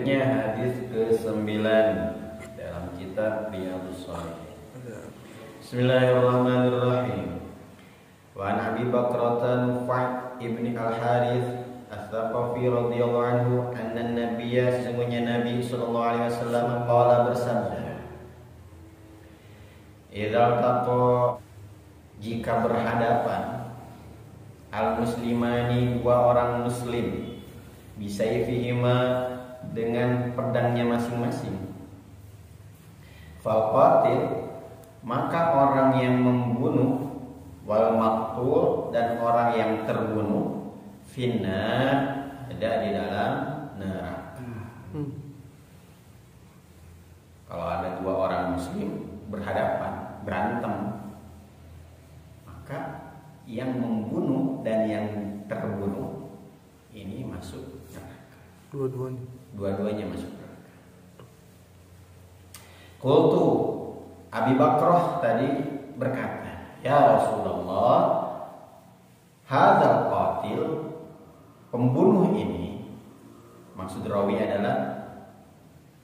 Selanjutnya hadis ke-9 dalam kitab Riyadhus Shalihin. Bismillahirrahmanirrahim. Wa an Abi Bakrah Nufai ibni Al-Harith Ats-Tsaqafi radhiyallahu anhu anna Nabiyya sesungguhnya Nabi sallallahu alaihi wasallam qala bersabda, idza taqa jika berhadapan al-muslimani dua orang muslim bisayfihima dengan pedangnya masing-masing, faqatil maka orang yang membunuh wal maqtul dan orang yang terbunuh finnar ada di dalam neraka. Kalau ada dua orang muslim berhadapan berantem, maka yang membunuh dan yang terbunuh ini masuk neraka. Dua-duanya masuk neraka. Qultu Abi Bakrah tadi berkata, ya Rasulullah, hadzal qatil, pembunuh ini, maksud rawi adalah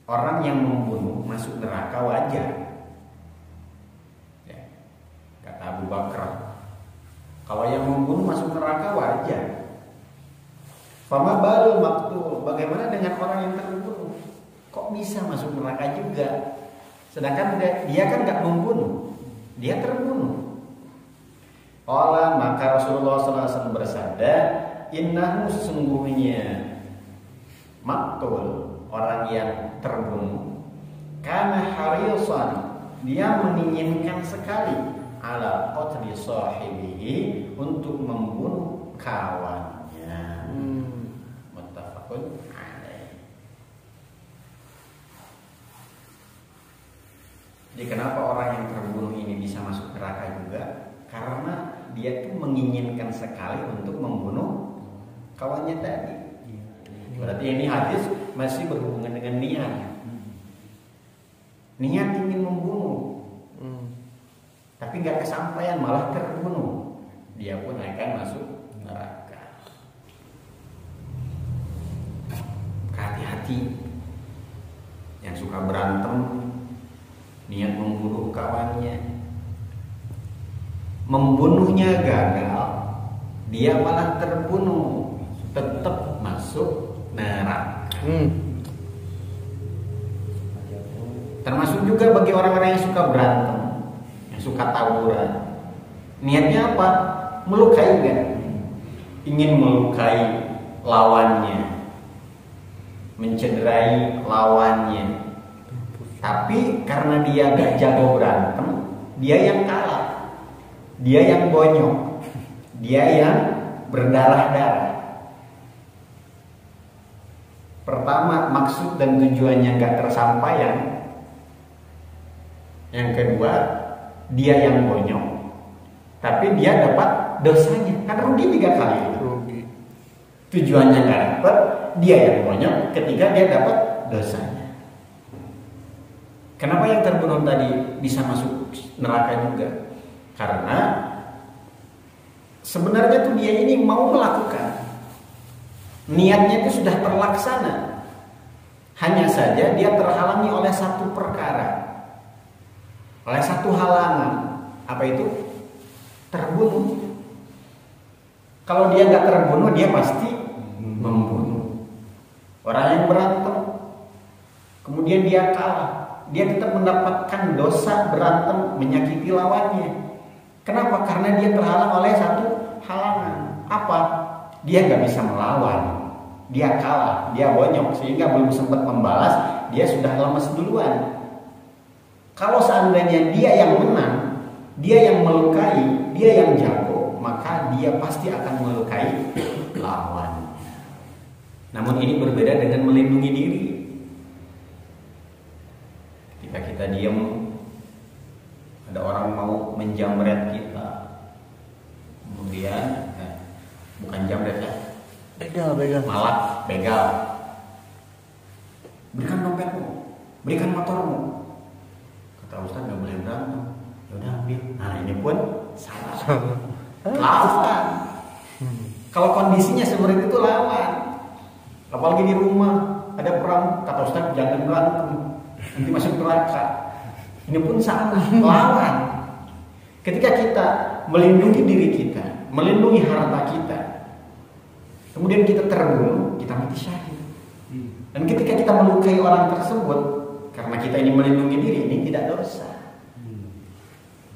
orang yang membunuh masuk neraka wajar. Ya, kata Abu Bakrah, kalau yang membunuh masuk neraka wajar. Fama balul maktul, bagaimana dengan orang yang terbunuh? Kok bisa masuk neraka juga? Sedangkan dia kan gak membunuh, dia terbunuh. Qala maka Rasulullah SAW bersabda, innahu sesungguhnya maktul, orang yang terbunuh, kana harisan, dia menginginkan sekali ala qatli sahibihi, untuk membunuh kawannya. Muttafaqun alaih. Jadi kenapa orang yang terbunuh ini bisa masuk neraka juga? Karena dia tuh menginginkan sekali untuk membunuh kawannya tadi. Berarti ini hadis masih berhubungan dengan niat. Niat ingin membunuh, tapi nggak kesampaian, malah terbunuh. Dia pun akan masuk neraka. Hati-hati yang suka berantem, niat membunuh kawannya, membunuhnya gagal, dia malah terbunuh, tetap masuk neraka. Termasuk juga bagi orang-orang yang suka berantem, yang suka tawuran. Niatnya apa? Melukai kan? Ingin melukai lawannya, mencederai lawannya. Tapi karena dia gak jago berantem, dia yang kalah, dia yang bonyok, dia yang berdarah-darah. Pertama, maksud dan tujuannya gak tersampaian. Yang kedua, dia yang bonyok, tapi dia dapat dosanya. Kan rugi 3 kali. Tujuannya gak dapat, dia yang bonyok. Ketiga, dia dapat dosanya. Kenapa yang terbunuh tadi bisa masuk neraka juga? Karena sebenarnya tuh dia ini mau melakukan, niatnya itu sudah terlaksana. Hanya saja dia terhalangi oleh satu perkara, oleh satu halangan. Apa itu? Terbunuh. Kalau dia nggak terbunuh, dia pasti membunuh. Orang yang berantem, kemudian dia kalah, dia tetap mendapatkan dosa berantem, menyakiti lawannya. Kenapa? Karena dia terhalang oleh satu halangan. Apa? Dia nggak bisa melawan, dia kalah, dia bonyok, sehingga belum sempat membalas, dia sudah lemes duluan. Kalau seandainya dia yang menang, dia yang melukai, dia yang jago, maka dia pasti akan melukai lawannya. Namun ini berbeda dengan melindungi diri. Ketika kita diam, ada orang mau menjamret kita, kemudian bukan jamret ya, begal, malah begal. Berikan dompetmu, berikan motormu. Kata Ustaz nggak boleh berantem. Ya udah ambil. Nah ini pun salah. Lawan. Kalau kondisinya seperti itu lawan. Apalagi di rumah, ada perang, kata Ustaz jangan berantem, nanti masuk neraka. Ini pun salah, lawan. Ketika kita melindungi diri kita, melindungi harta kita, kemudian kita terbunuh, kita mati syahid. Dan ketika kita melukai orang tersebut, karena kita ini melindungi diri, ini tidak dosa.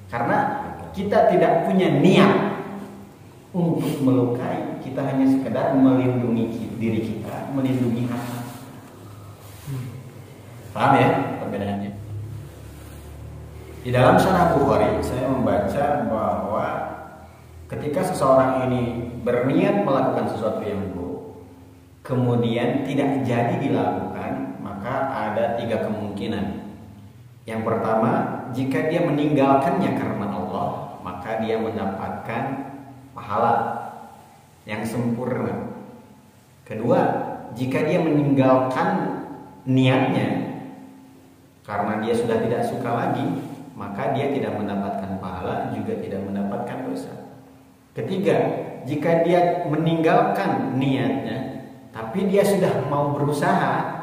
Karena kita tidak punya niat untuk melukai, kita hanya sekedar melindungi diri kita, melindungi harta. Paham ya perbedaannya? Di dalam Syarah Bukhari saya membaca bahwa ketika seseorang ini berniat melakukan sesuatu yang buruk, kemudian tidak jadi dilakukan, maka ada 3 kemungkinan. Yang pertama, jika dia meninggalkannya karena Allah, maka dia mendapatkan pahala yang sempurna. Kedua, jika dia meninggalkan niatnya karena dia sudah tidak suka lagi, maka dia tidak mendapatkan pahala, juga tidak mendapatkan dosa. Ketiga, jika dia meninggalkan niatnya tapi dia sudah mau berusaha,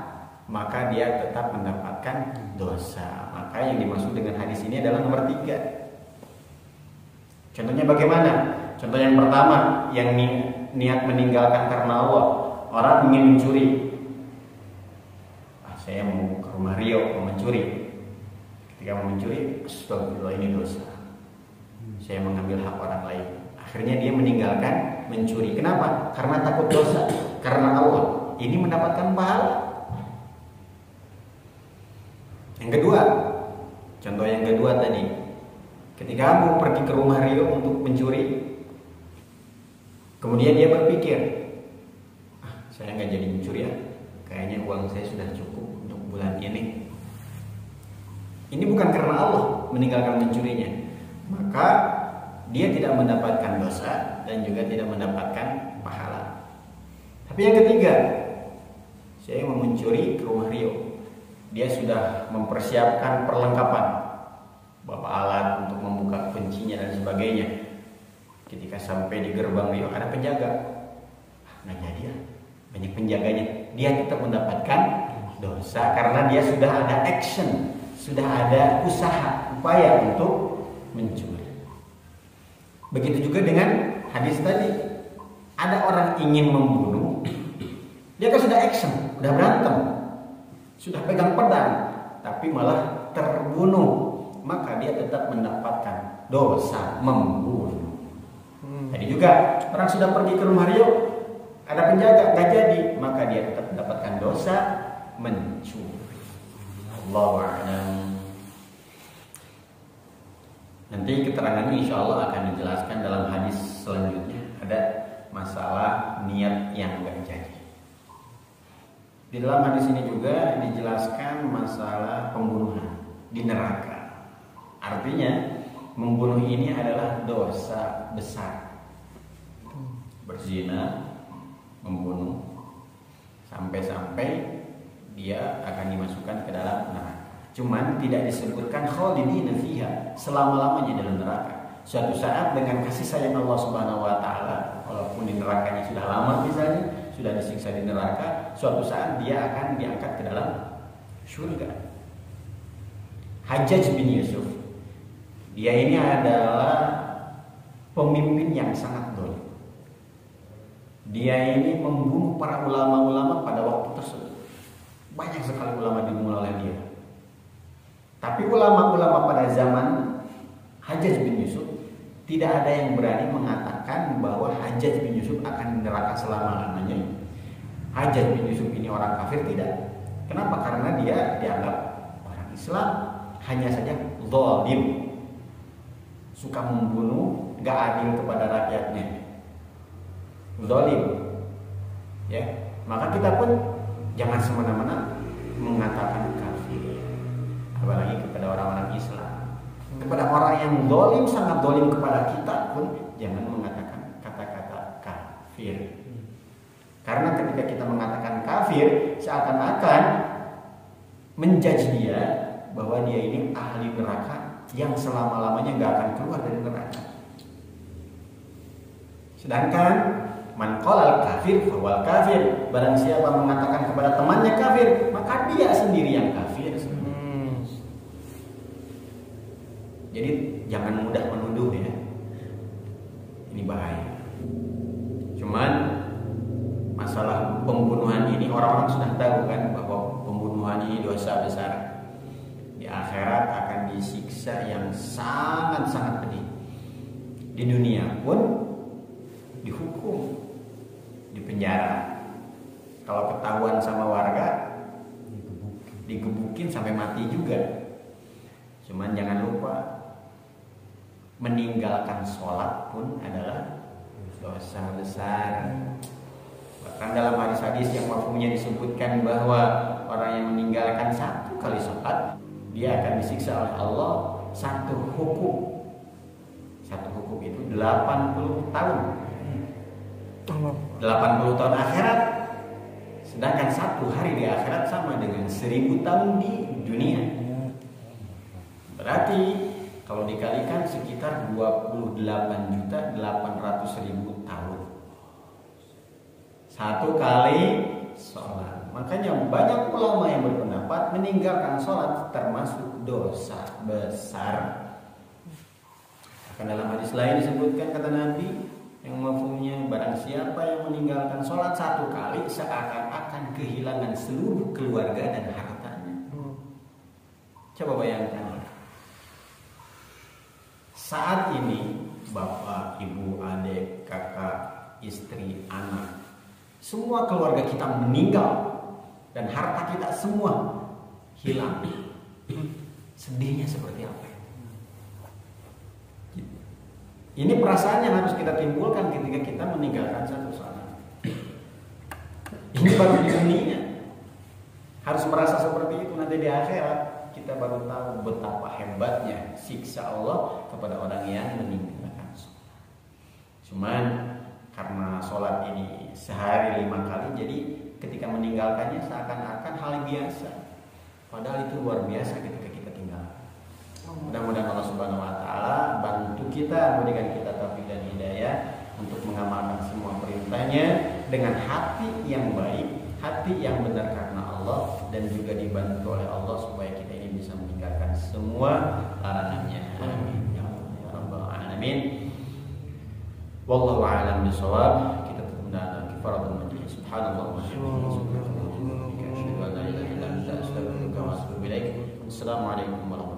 maka dia tetap mendapatkan dosa. Maka yang dimaksud dengan hadis ini adalah nomor 3. Contohnya bagaimana? Contoh yang pertama, yang niat meninggalkan karena Allah. Orang ingin mencuri, saya mau ke rumah Rio mau mencuri. Ketika mau mencuri, astagfirullah, ini dosa, saya mengambil hak orang lain. Akhirnya dia meninggalkan mencuri. Kenapa? Karena takut dosa. Karena Allah. Ini mendapatkan pahala. Yang kedua, contoh yang kedua tadi, ketika mau pergi ke rumah Rio untuk mencuri, kemudian dia berpikir, saya nggak jadi mencuri ya, kayaknya uang saya sudah cukup untuk bulan ini. Ini bukan karena Allah meninggalkan mencurinya, maka dia tidak mendapatkan dosa dan juga tidak mendapatkan pahala. Tapi yang ketiga, saya mau mencuri ke rumah Rio. Dia sudah mempersiapkan perlengkapan, bawa alat untuk membuka kuncinya dan sebagainya. Ketika sampai di gerbang Rio ada penjaga, nggak jadi ya, banyak penjaganya. Dia tetap mendapatkan dosa karena dia sudah ada action, sudah ada usaha, upaya untuk mencuri. Begitu juga dengan hadis tadi. Ada orang ingin membunuh, dia kan sudah action, sudah berantem, sudah pegang pedang, tapi malah terbunuh, maka dia tetap mendapatkan dosa membunuh. Tadi juga orang sudah pergi ke rumah Rio, ada penjaga, gak jadi, maka dia tetap mendapatkan dosa mencuri. Allahu a'lam. Nanti keterangannya insya Allah akan dijelaskan dalam hadis selanjutnya. Ada masalah niat yang gak jadi. Di dalam hadis ini juga dijelaskan masalah pembunuhan di neraka. Artinya membunuh ini adalah dosa besar. Berzina, membunuh, sampai-sampai dia akan dimasukkan ke dalam neraka. Cuman tidak disebutkan khalidina fiha, selama-lamanya dalam neraka. Suatu saat dengan kasih sayang Allah Subhanahu wa taala, walaupun di nerakanya sudah lama misalnya, sudah disiksa di neraka, suatu saat dia akan diangkat ke dalam surga. Hajjaj bin Yusuf, dia ini adalah pemimpin yang sangat dolim. Dia ini membunuh para ulama-ulama pada waktu tersebut. Banyak sekali ulama dibunuh oleh dia. Tapi ulama-ulama pada zaman Hajjaj bin Yusuf, tidak ada yang berani mengatakan bahwa Hajjaj bin Yusuf akan di neraka selama-lamanya. Hajjaj bin Yusuf ini orang kafir, tidak. Kenapa? Karena dia dianggap orang Islam, hanya saja zalim, suka membunuh, gak adil kepada rakyatnya, zalim. Ya, maka kita pun jangan semena-mena mengatakan kafir, apalagi kepada orang-orang Islam. Kepada orang yang zalim, sangat zalim kepada kita pun jangan mengatakan kata-kata kafir. Karena ketika kita mengatakan kafir, seakan-akan menjudge dia bahwa dia ini ahli neraka yang selama-lamanya gak akan keluar dari neraka. Sedangkan Man qalal kafir fawal kafir. Barang siapa mengatakan kepada temannya kafir, maka dia sendiri yang kafir. Jadi jangan mudah menuduh ya. Ini bahaya. Cuman masalah pembunuhan ini orang-orang sudah tahu kan bahwa pembunuhan ini dosa besar. Di akhirat akan disiksa yang sangat-sangat pedih. Di dunia pun dihukum, dipenjara. Kalau ketahuan sama warga, digebukin sampai mati juga. Cuman jangan lupa, meninggalkan sholat pun adalah dosa besar. Bahkan dalam hadis-hadis yang mafhumnya disebutkan bahwa orang yang meninggalkan satu kali sholat, dia akan disiksa oleh Allah satu hukum. Satu hukum itu 80 tahun. 80 tahun akhirat. Sedangkan satu hari di akhirat sama dengan 1000 tahun di dunia. Berarti kalau dikalikan sekitar 28.800.000 tahun. Satu kali sholat. Makanya banyak ulama yang berpendapat meninggalkan sholat termasuk dosa besar. Akan dalam hadis lain disebutkan kata Nabi yang mafhumnya, barang siapa yang meninggalkan sholat satu kali seakan-akan kehilangan seluruh keluarga dan hartanya. Coba bayangkan. Saat ini bapak, ibu, adik, kakak, istri, anak, semua keluarga kita meninggal dan harta kita semua hilang. Sedihnya seperti apa? Ini perasaan yang harus kita timbulkan ketika kita meninggalkan satu salat. Ini baru di dunia. Harus merasa seperti itu, nanti di akhirat kita baru tahu betapa hebatnya siksa Allah kepada orang yang meninggalkan sholat. Cuman karena sholat ini sehari 5 kali, jadi ketika meninggalkannya seakan-akan hal biasa. Padahal itu luar biasa ketika kita tinggal. Mudah-mudahan Allah Subhanahu wa taala bantu kita, memberikan kita taufik dan hidayah untuk mengamalkan semua perintahnya dengan hati yang baik, hati yang benar karena Allah, dan juga dibantu oleh Allah supaya kita ini bisa meninggalkan semua larangannya. Amin ya rabbal alamin. Wallahu a'lam bishawab. Kita tetap mendalam kifaratul majlis. Subhanallah wa bihamdihi. Asyhadu an la ilaha illa anta astaghfiruka wa atubu ilaik. Assalamualaikum warahmatullahi wabarakatuh.